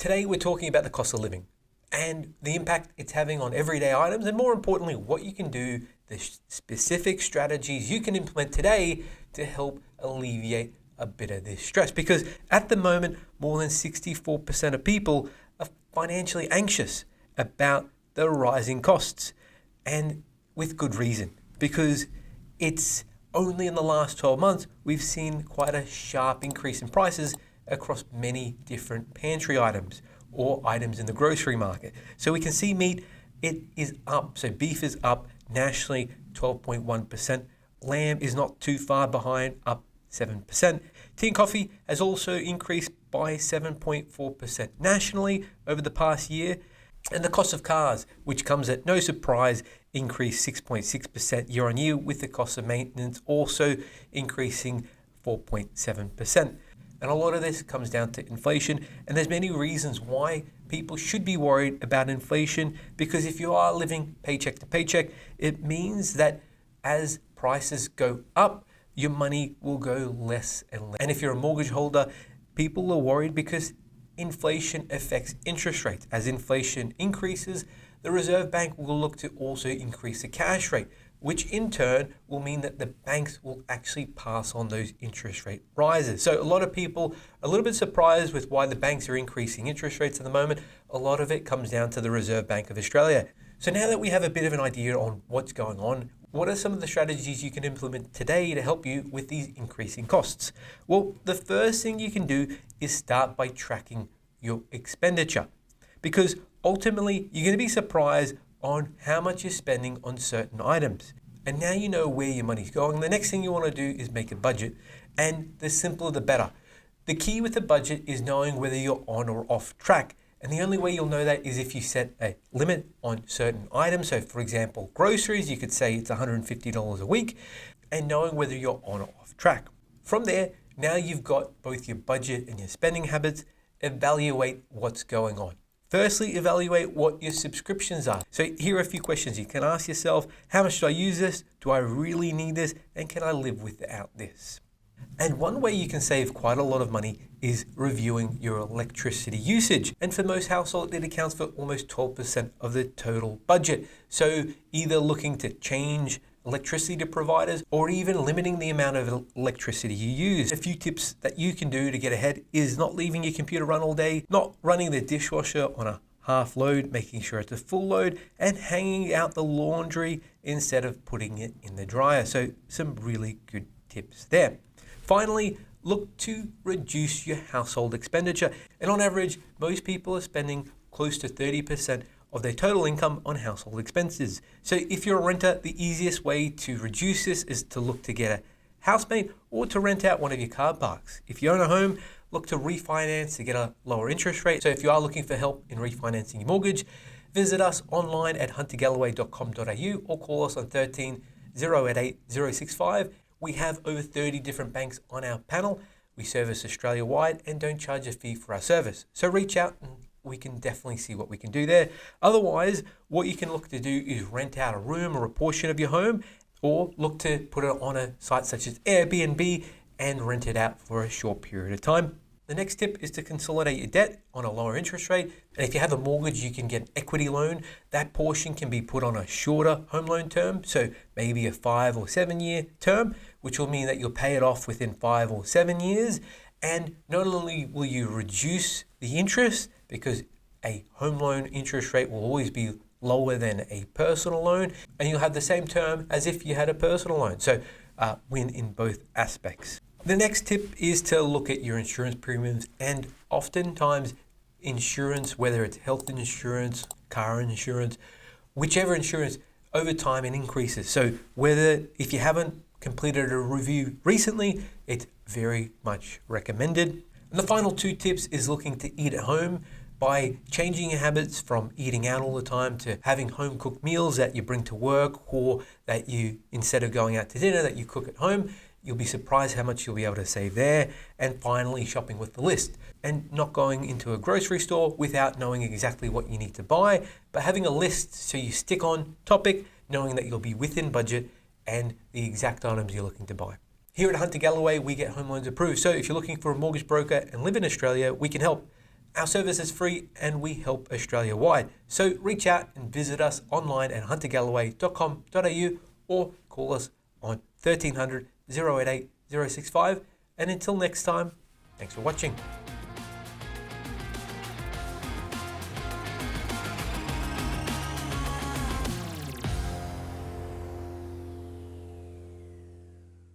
Today we're talking about the cost of living and the impact it's having on everyday items, and more importantly, what you can do, the specific strategies you can implement today to help alleviate a bit of this stress. Because at the moment, more than 64% of people are financially anxious about the rising costs, and with good reason, because it's only in the last 12 months we've seen quite a sharp increase in prices across many different pantry items or items in the grocery market. So we can see meat, it is up. So beef is up nationally 12.1%. Lamb is not too far behind, up 7%. Tea and coffee has also increased by 7.4% nationally over the past year. And the cost of cars, which comes at no surprise, increased 6.6% year on year, with the cost of maintenance also increasing 4.7%. And a lot of this comes down to inflation, and there's many reasons why people should be worried about inflation, because if you are living paycheck to paycheck, it means that as prices go up, your money will go less and less. And if you're a mortgage holder, people are worried because inflation affects interest rates. As inflation increases, the Reserve Bank will look to also increase the cash rate, which in turn will mean that the banks will actually pass on those interest rate rises. So a lot of people are a little bit surprised with why the banks are increasing interest rates at the moment. A lot of it comes down to the Reserve Bank of Australia. So now that we have a bit of an idea on what's going on, what are some of the strategies you can implement today to help you with these increasing costs? Well, the first thing you can do is start by tracking your expenditure, because ultimately you're going to be surprised on how much you're spending on certain items. And now you know where your money's going. The next thing you want to do is make a budget, and the simpler the better. The key with a budget is knowing whether you're on or off track. And the only way you'll know that is if you set a limit on certain items. So for example, groceries, you could say it's $150 a week, and knowing whether you're on or off track. From there, now you've got both your budget and your spending habits. Evaluate what's going on. Firstly, evaluate what your subscriptions are. So here are a few questions you can ask yourself. How much do I use this? Do I really need this? And can I live without this? And one way you can save quite a lot of money is reviewing your electricity usage. And for most households, it accounts for almost 12% of the total budget. So either looking to change electricity providers or even limiting the amount of electricity you use. A few tips that you can do to get ahead is not leaving your computer run all day, not running the dishwasher on a half load, making sure it's a full load, and hanging out the laundry instead of putting it in the dryer. So some really good tips there. Finally, look to reduce your household expenditure. And on average, most people are spending close to 30% of their total income on household expenses. So if you're a renter, the easiest way to reduce this is to look to get a housemate or to rent out one of your car parks. If you own a home, look to refinance to get a lower interest rate. So if you are looking for help in refinancing your mortgage, visit us online at huntergalloway.com.au or call us on 13 088 065. We have over 30 different banks on our panel. We service Australia-wide and don't charge a fee for our service. So reach out and we can definitely see what we can do there. Otherwise, what you can look to do is rent out a room or a portion of your home, or look to put it on a site such as Airbnb and rent it out for a short period of time. The next tip is to consolidate your debt on a lower interest rate. And if you have a mortgage, you can get an equity loan. That portion can be put on a shorter home loan term, so maybe a 5 or 7 year term, which will mean that you'll pay it off within 5 or 7 years. And not only will you reduce the interest, because a home loan interest rate will always be lower than a personal loan, and you'll have the same term as if you had a personal loan. So win in both aspects. The next tip is to look at your insurance premiums, and oftentimes insurance, whether it's health insurance, car insurance, whichever insurance, over time it increases. So whether, if you haven't completed a review recently, it's very much recommended. And the final 2 tips is looking to eat at home by changing your habits from eating out all the time to having home cooked meals that you bring to work, or that you, instead of going out to dinner, that you cook at home. You'll be surprised how much you'll be able to save there. And finally, shopping with the list and not going into a grocery store without knowing exactly what you need to buy, but having a list so you stick on topic, knowing that you'll be within budget and the exact items you're looking to buy. Here at Hunter Galloway, we get home loans approved. So if you're looking for a mortgage broker and live in Australia, we can help. Our service is free and we help Australia wide. So reach out and visit us online at huntergalloway.com.au or call us on 1300 088 065. And until next time, thanks for watching.